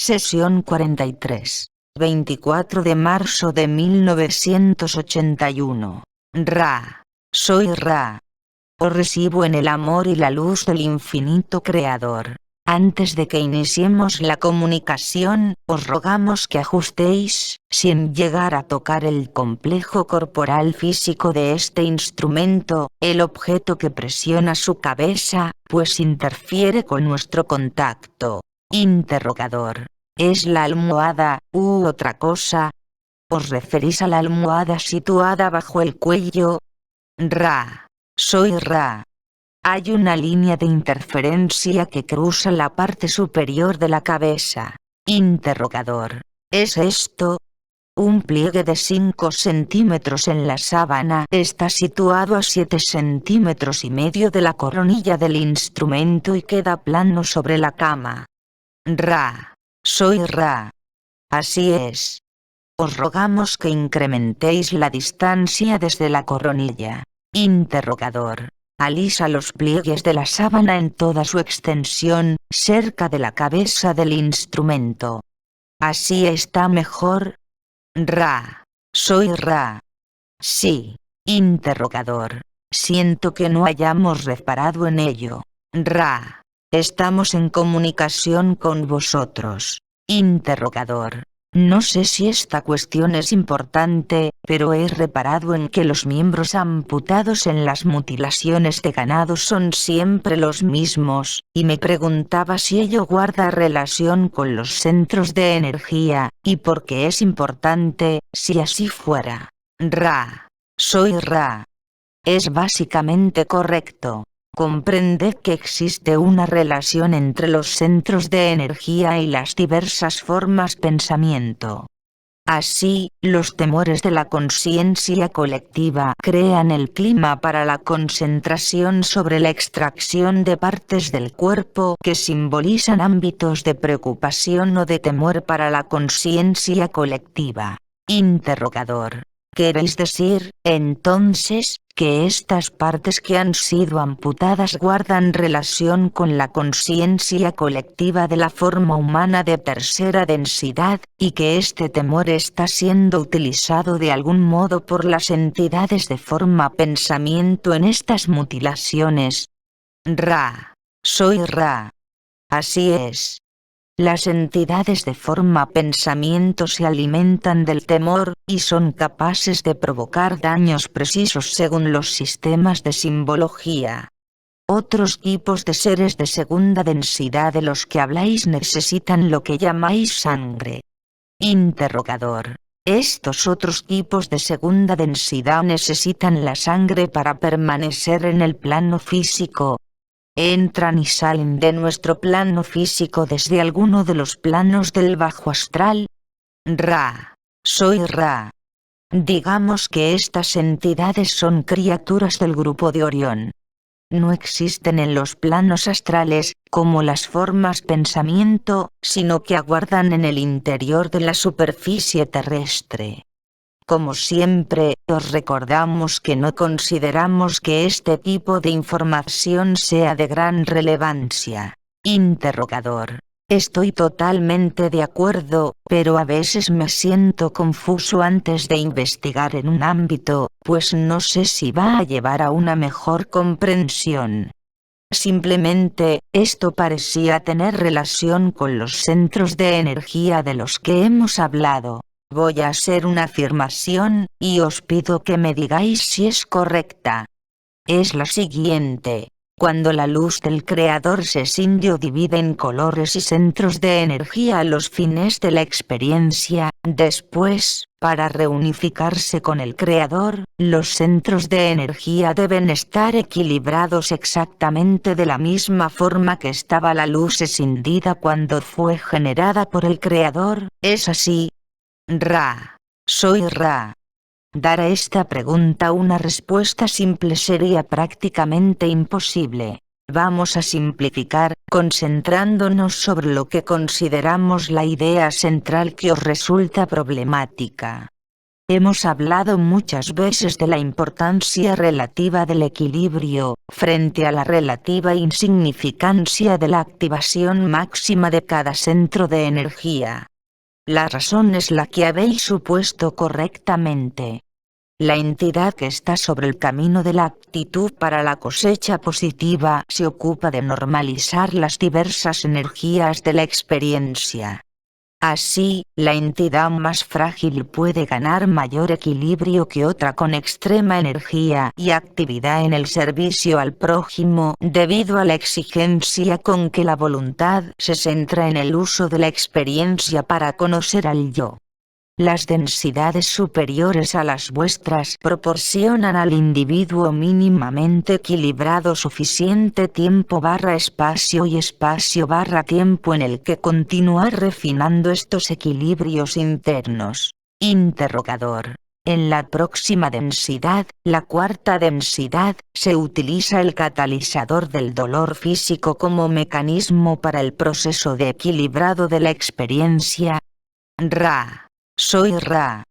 Sesión 43. 24 de marzo de 1981. Ra. Soy Ra. Os recibo en el amor y la luz del infinito Creador. Antes de que iniciemos la comunicación, os rogamos que ajustéis, sin llegar a tocar el complejo corporal físico de este instrumento, el objeto que presiona su cabeza, pues interfiere con nuestro contacto. Interrogador. ¿Es la almohada, u otra cosa? ¿Os referís a la almohada situada bajo el cuello? Ra. Soy Ra. Hay una línea de interferencia que cruza la parte superior de la cabeza. Interrogador. ¿Es esto? Un pliegue de 5 centímetros en la sábana está situado a 7 centímetros y medio de la coronilla del instrumento y queda plano sobre la cama. Ra. Soy Ra. Así es. Os rogamos que incrementéis la distancia desde la coronilla. Interrogador. Alisa los pliegues de la sábana en toda su extensión, cerca de la cabeza del instrumento. ¿Así está mejor? Ra. Soy Ra. Sí. Interrogador. Siento que no hayamos reparado en ello. Ra. Estamos en comunicación con vosotros. Interrogador. No sé si esta cuestión es importante, pero he reparado en que los miembros amputados en las mutilaciones de ganado son siempre los mismos, y me preguntaba si ello guarda relación con los centros de energía, y por qué es importante, si así fuera. Ra. Soy Ra. Es básicamente correcto. Comprended que existe una relación entre los centros de energía y las diversas formas pensamiento. Así, los temores de la conciencia colectiva crean el clima para la concentración sobre la extracción de partes del cuerpo que simbolizan ámbitos de preocupación o de temor para la conciencia colectiva. Interrogador. ¿Queréis decir, entonces, que estas partes que han sido amputadas guardan relación con la conciencia colectiva de la forma humana de tercera densidad, y que este temor está siendo utilizado de algún modo por las entidades de forma pensamiento en estas mutilaciones? Ra. Soy Ra. Así es. Las entidades de forma pensamiento se alimentan del temor, y son capaces de provocar daños precisos según los sistemas de simbología. Otros tipos de seres de segunda densidad de los que habláis necesitan lo que llamáis sangre. Interrogador. Estos otros tipos de segunda densidad necesitan la sangre para permanecer en el plano físico. Entran y salen de nuestro plano físico desde alguno de los planos del bajo astral. Ra. Soy Ra. Digamos que estas entidades son criaturas del grupo de Orión. No existen en los planos astrales, como las formas pensamiento, sino que aguardan en el interior de la superficie terrestre. Como siempre, os recordamos que no consideramos que este tipo de información sea de gran relevancia. Interrogador. Estoy totalmente de acuerdo, pero a veces me siento confuso antes de investigar en un ámbito, pues no sé si va a llevar a una mejor comprensión. Simplemente, esto parecía tener relación con los centros de energía de los que hemos hablado. Voy a hacer una afirmación, y os pido que me digáis si es correcta. Es la siguiente. Cuando la luz del Creador se escinde o divide en colores y centros de energía a los fines de la experiencia, después, para reunificarse con el Creador, los centros de energía deben estar equilibrados exactamente de la misma forma que estaba la luz escindida cuando fue generada por el Creador. ¿Es así? Ra. Soy Ra. Dar a esta pregunta una respuesta simple sería prácticamente imposible. Vamos a simplificar, concentrándonos sobre lo que consideramos la idea central que os resulta problemática. Hemos hablado muchas veces de la importancia relativa del equilibrio, frente a la relativa insignificancia de la activación máxima de cada centro de energía. La razón es la que habéis supuesto correctamente. La entidad que está sobre el camino de la actitud para la cosecha positiva se ocupa de normalizar las diversas energías de la experiencia. Así, la entidad más frágil puede ganar mayor equilibrio que otra con extrema energía y actividad en el servicio al prójimo debido a la exigencia con que la voluntad se centra en el uso de la experiencia para conocer al yo. Las densidades superiores a las vuestras proporcionan al individuo mínimamente equilibrado suficiente tiempo/espacio y espacio/tiempo en el que continuar refinando estos equilibrios internos. Interrogador. En la próxima densidad, la cuarta densidad, se utiliza el catalizador del dolor físico como mecanismo para el proceso de equilibrado de la experiencia. Ra. Soy Ra.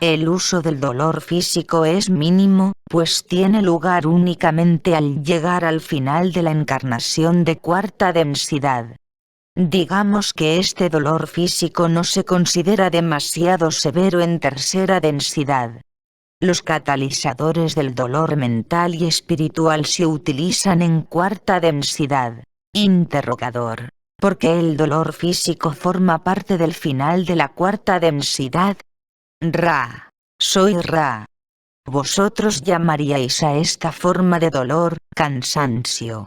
El uso del dolor físico es mínimo, pues tiene lugar únicamente al llegar al final de la encarnación de cuarta densidad. Digamos que este dolor físico no se considera demasiado severo en tercera densidad. Los catalizadores del dolor mental y espiritual se utilizan en cuarta densidad. Interrogador. Porque el dolor físico forma parte del final de la cuarta densidad. Ra. Soy Ra. Vosotros llamaríais a esta forma de dolor, cansancio.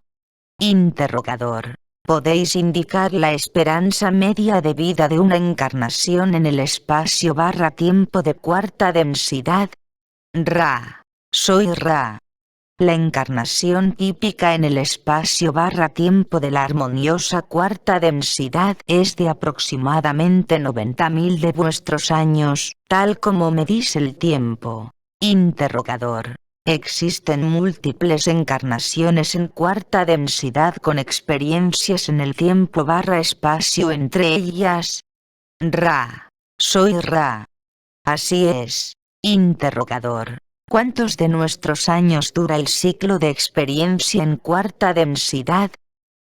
Interrogador. ¿Podéis indicar la esperanza media de vida de una encarnación en el espacio/tiempo de cuarta densidad? Ra. Soy Ra. La encarnación típica en el espacio/tiempo de la armoniosa cuarta densidad es de aproximadamente 90.000 de vuestros años, tal como medís el tiempo. Interrogador. Existen múltiples encarnaciones en cuarta densidad con experiencias en el tiempo/espacio entre ellas. Ra. Soy Ra. Así es. Interrogador. ¿Cuántos de nuestros años dura el ciclo de experiencia en cuarta densidad?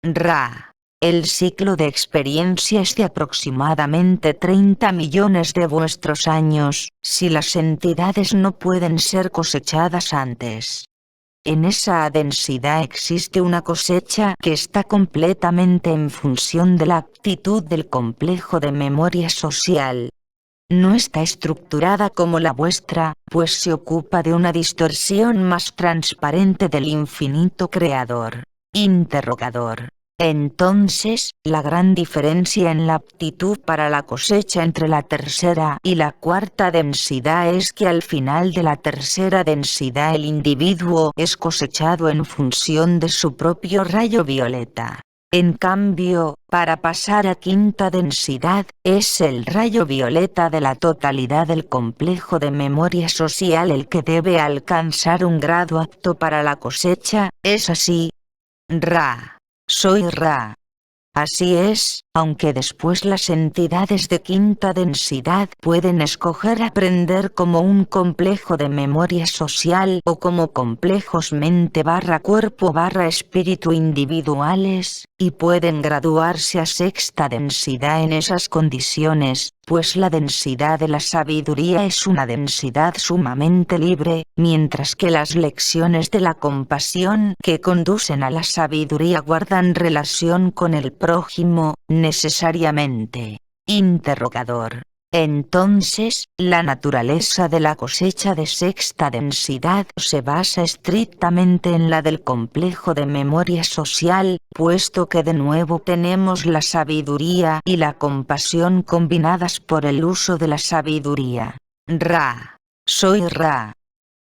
Ra. El ciclo de experiencia es de aproximadamente 30 millones de vuestros años, si las entidades no pueden ser cosechadas antes. En esa densidad existe una cosecha que está completamente en función de la actitud del complejo de memoria social. No está estructurada como la vuestra, pues se ocupa de una distorsión más transparente del infinito creador. Interrogador. Entonces, la gran diferencia en la aptitud para la cosecha entre la tercera y la cuarta densidad es que al final de la tercera densidad el individuo es cosechado en función de su propio rayo violeta. En cambio, para pasar a quinta densidad, es el rayo violeta de la totalidad del complejo de memoria social el que debe alcanzar un grado apto para la cosecha, ¿es así? Ra. Soy Ra. Así es, aunque después las entidades de quinta densidad pueden escoger aprender como un complejo de memoria social o como complejos mente/cuerpo/espíritu individuales, y pueden graduarse a sexta densidad en esas condiciones, pues la densidad de la sabiduría es una densidad sumamente libre, mientras que las lecciones de la compasión que conducen a la sabiduría guardan relación con el prójimo, necesariamente. Interrogador. Entonces, la naturaleza de la cosecha de sexta densidad se basa estrictamente en la del complejo de memoria social, puesto que de nuevo tenemos la sabiduría y la compasión combinadas por el uso de la sabiduría. Ra. Soy Ra.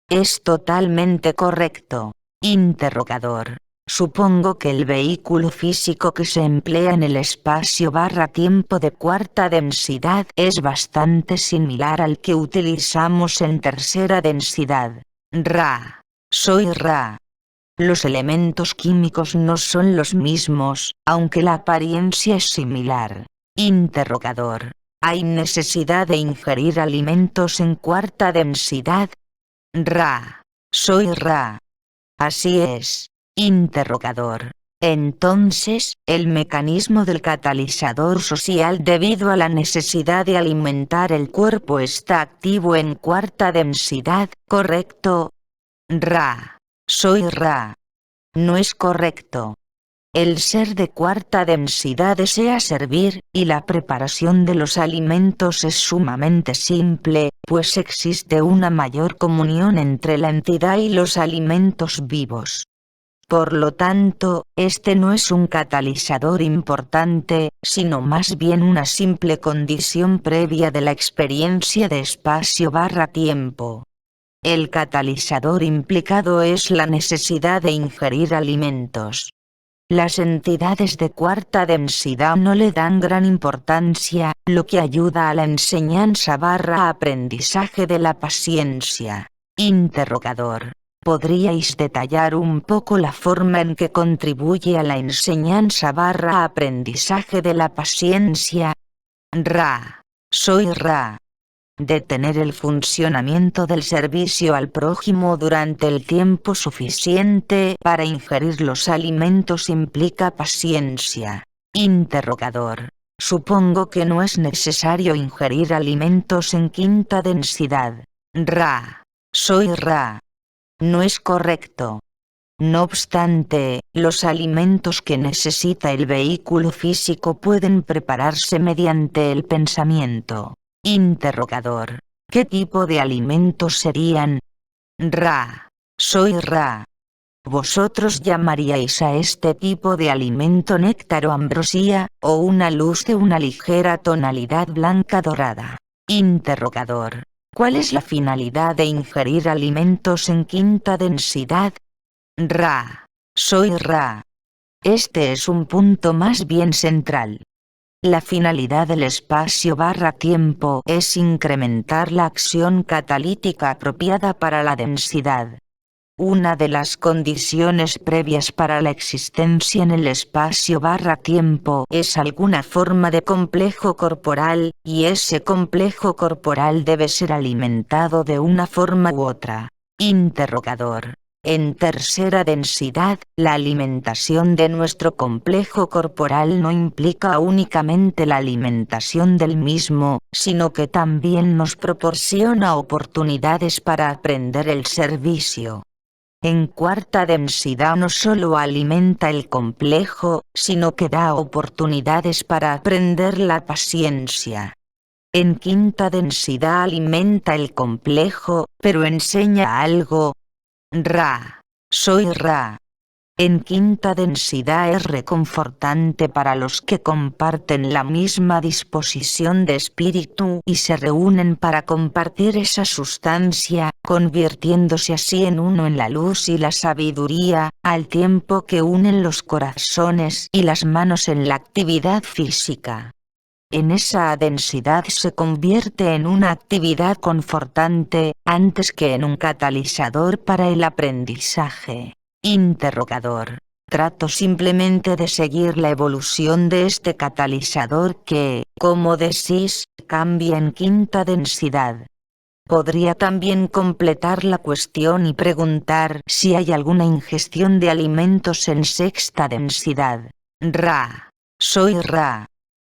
Es totalmente correcto. Interrogador. Supongo que el vehículo físico que se emplea en el espacio/tiempo de cuarta densidad es bastante similar al que utilizamos en tercera densidad. Ra. Soy Ra. Los elementos químicos no son los mismos, aunque la apariencia es similar. Interrogador. ¿Hay necesidad de ingerir alimentos en cuarta densidad? Ra. Soy Ra. Así es. Interrogador. Entonces, el mecanismo del catalizador social debido a la necesidad de alimentar el cuerpo está activo en cuarta densidad, ¿correcto? Ra. Soy Ra. No es correcto. El ser de cuarta densidad desea servir, y la preparación de los alimentos es sumamente simple, pues existe una mayor comunión entre la entidad y los alimentos vivos. Por lo tanto, este no es un catalizador importante, sino más bien una simple condición previa de la experiencia de espacio/tiempo. El catalizador implicado es la necesidad de ingerir alimentos. Las entidades de cuarta densidad no le dan gran importancia, lo que ayuda a la enseñanza/aprendizaje de la paciencia. Interrogador. ¿Podríais detallar un poco la forma en que contribuye a la enseñanza/aprendizaje de la paciencia? Ra. Soy Ra. Detener el funcionamiento del servicio al prójimo durante el tiempo suficiente para ingerir los alimentos implica paciencia. Interrogador. Supongo que no es necesario ingerir alimentos en quinta densidad. Ra. Soy Ra. No es correcto. No obstante, los alimentos que necesita el vehículo físico pueden prepararse mediante el pensamiento. Interrogador. ¿Qué tipo de alimentos serían? Ra. Soy Ra. Vosotros llamaríais a este tipo de alimento néctar o ambrosía, o una luz de una ligera tonalidad blanca dorada. Interrogador. ¿Cuál es la finalidad de ingerir alimentos en quinta densidad? Ra. Soy Ra. Este es un punto más bien central. La finalidad del espacio/tiempo es incrementar la acción catalítica apropiada para la densidad. Una de las condiciones previas para la existencia en el espacio/tiempo es alguna forma de complejo corporal, y ese complejo corporal debe ser alimentado de una forma u otra. Interrogador. En tercera densidad, la alimentación de nuestro complejo corporal no implica únicamente la alimentación del mismo, sino que también nos proporciona oportunidades para aprender el servicio. En cuarta densidad no solo alimenta el complejo, sino que da oportunidades para aprender la paciencia. En quinta densidad alimenta el complejo, pero enseña algo. Ra. Soy Ra. En quinta densidad es reconfortante para los que comparten la misma disposición de espíritu y se reúnen para compartir esa sustancia, convirtiéndose así en uno en la luz y la sabiduría, al tiempo que unen los corazones y las manos en la actividad física. En esa densidad se convierte en una actividad confortante, antes que en un catalizador para el aprendizaje. Interrogador. Trato simplemente de seguir la evolución de este catalizador que, como decís, cambia en quinta densidad. Podría también completar la cuestión y preguntar si hay alguna ingestión de alimentos en sexta densidad. Ra. Soy Ra.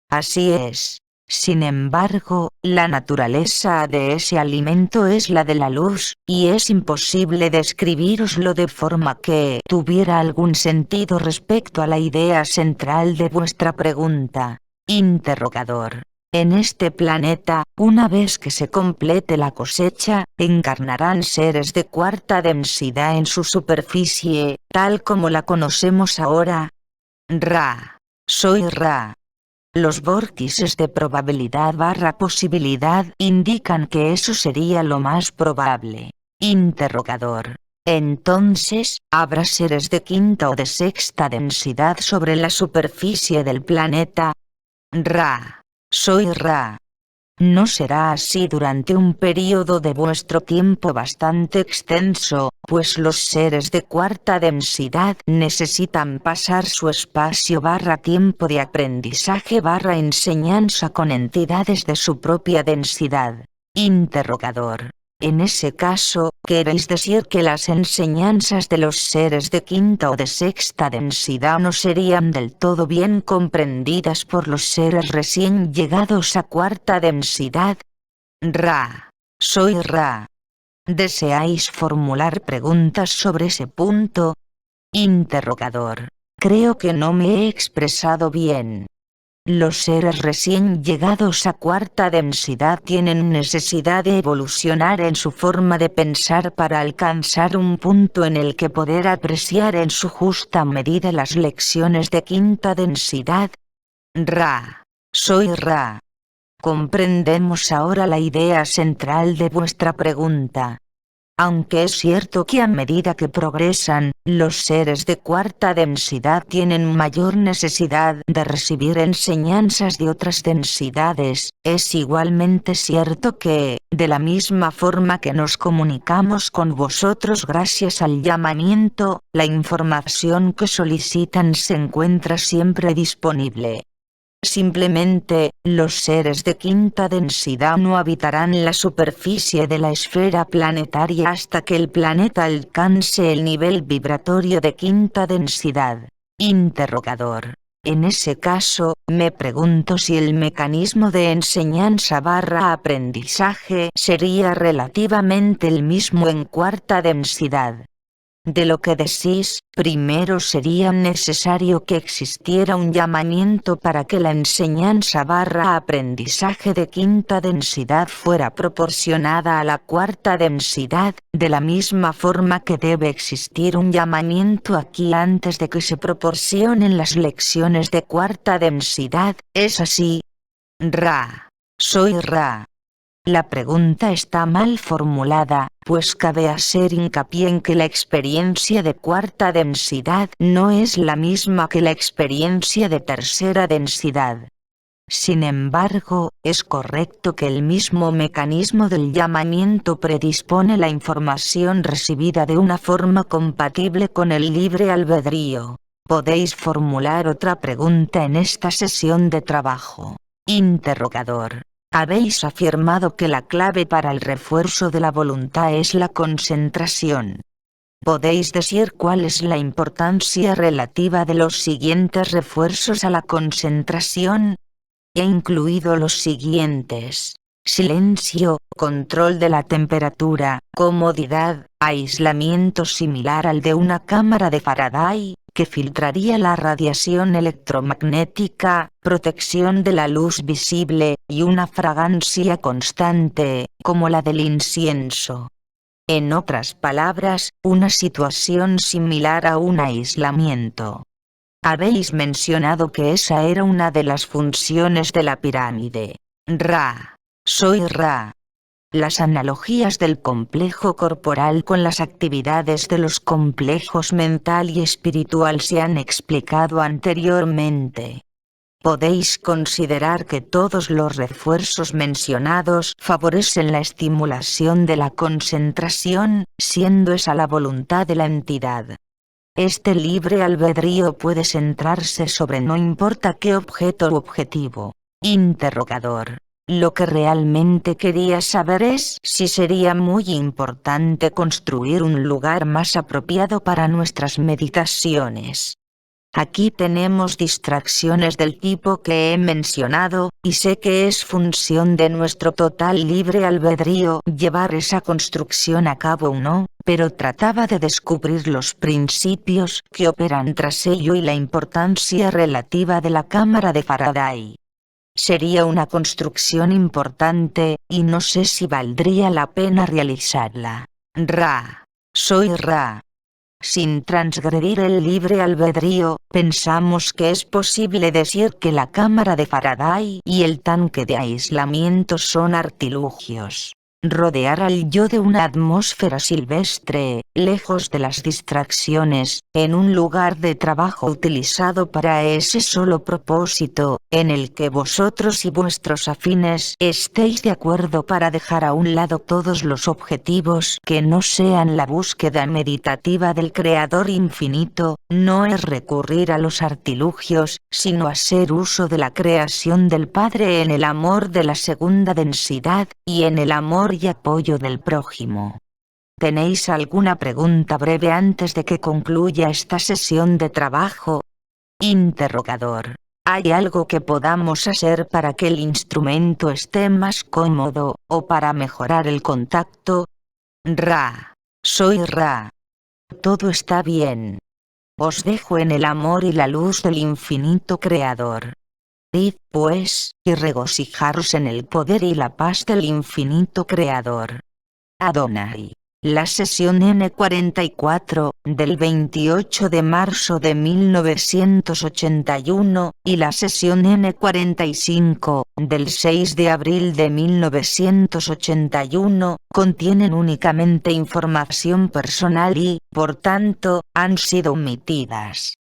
Así es. Sin embargo, la naturaleza de ese alimento es la de la luz, y es imposible describíroslo de forma que tuviera algún sentido respecto a la idea central de vuestra pregunta. Interrogador. En este planeta, una vez que se complete la cosecha, encarnarán seres de cuarta densidad en su superficie, tal como la conocemos ahora. Ra. Soy Ra. Los vórtices de probabilidad/posibilidad indican que eso sería lo más probable. Interrogador. Entonces, ¿habrá seres de quinta o de sexta densidad sobre la superficie del planeta? Ra. Soy Ra. No será así durante un periodo de vuestro tiempo bastante extenso, pues los seres de cuarta densidad necesitan pasar su espacio/tiempo de aprendizaje/enseñanza con entidades de su propia densidad. Interrogador. En ese caso, ¿queréis decir que las enseñanzas de los seres de quinta o de sexta densidad no serían del todo bien comprendidas por los seres recién llegados a cuarta densidad? Ra. Soy Ra. ¿Deseáis formular preguntas sobre ese punto? Interrogador. Creo que no me he expresado bien. Los seres recién llegados a cuarta densidad tienen necesidad de evolucionar en su forma de pensar para alcanzar un punto en el que poder apreciar en su justa medida las lecciones de quinta densidad. Ra. Soy Ra. Comprendemos ahora la idea central de vuestra pregunta. Aunque es cierto que a medida que progresan, los seres de cuarta densidad tienen mayor necesidad de recibir enseñanzas de otras densidades, es igualmente cierto que, de la misma forma que nos comunicamos con vosotros gracias al llamamiento, la información que solicitan se encuentra siempre disponible. Simplemente, los seres de quinta densidad no habitarán la superficie de la esfera planetaria hasta que el planeta alcance el nivel vibratorio de quinta densidad. Interrogador. En ese caso, me pregunto si el mecanismo de enseñanza/aprendizaje sería relativamente el mismo en cuarta densidad. De lo que decís, primero sería necesario que existiera un llamamiento para que la enseñanza/aprendizaje de quinta densidad fuera proporcionada a la cuarta densidad, de la misma forma que debe existir un llamamiento aquí antes de que se proporcionen las lecciones de cuarta densidad, ¿es así? Ra. Soy Ra. La pregunta está mal formulada, pues cabe hacer hincapié en que la experiencia de cuarta densidad no es la misma que la experiencia de tercera densidad. Sin embargo, es correcto que el mismo mecanismo del llamamiento predispone la información recibida de una forma compatible con el libre albedrío. Podéis formular otra pregunta en esta sesión de trabajo. Interrogador. Habéis afirmado que la clave para el refuerzo de la voluntad es la concentración. ¿Podéis decir cuál es la importancia relativa de los siguientes refuerzos a la concentración? He incluido los siguientes: silencio, control de la temperatura, comodidad, aislamiento similar al de una cámara de Faraday, que filtraría la radiación electromagnética, protección de la luz visible, y una fragancia constante, como la del incienso. En otras palabras, una situación similar a un aislamiento. Habéis mencionado que esa era una de las funciones de la pirámide. Ra. Soy Ra. Las analogías del complejo corporal con las actividades de los complejos mental y espiritual se han explicado anteriormente. Podéis considerar que todos los refuerzos mencionados favorecen la estimulación de la concentración, siendo esa la voluntad de la entidad. Este libre albedrío puede centrarse sobre no importa qué objeto u objetivo. Interrogador. Lo que realmente quería saber es si sería muy importante construir un lugar más apropiado para nuestras meditaciones. Aquí tenemos distracciones del tipo que he mencionado, y sé que es función de nuestro total libre albedrío llevar esa construcción a cabo o no, pero trataba de descubrir los principios que operan tras ello y la importancia relativa de la cámara de Faraday. Sería una construcción importante, y no sé si valdría la pena realizarla. Ra. Soy Ra. Sin transgredir el libre albedrío, pensamos que es posible decir que la cámara de Faraday y el tanque de aislamiento son artilugios. rodear al yo de una atmósfera silvestre, lejos de las distracciones, en un lugar de trabajo utilizado para ese solo propósito, en el que vosotros y vuestros afines estéis de acuerdo para dejar a un lado todos los objetivos que no sean la búsqueda meditativa del Creador infinito, no es recurrir a los artilugios, sino hacer uso de la creación del Padre en el amor de la segunda densidad, y en el amor y apoyo del prójimo. ¿Tenéis alguna pregunta breve antes de que concluya esta sesión de trabajo? Interrogador. ¿Hay algo que podamos hacer para que el instrumento esté más cómodo, o para mejorar el contacto? Ra. Soy Ra. Todo está bien. Os dejo en el amor y la luz del infinito Creador. Id, pues, y regocijaros en el poder y la paz del infinito Creador. Adonai. La sesión N44, del 28 de marzo de 1981, y la sesión N45, del 6 de abril de 1981, contienen únicamente información personal y, por tanto, han sido omitidas.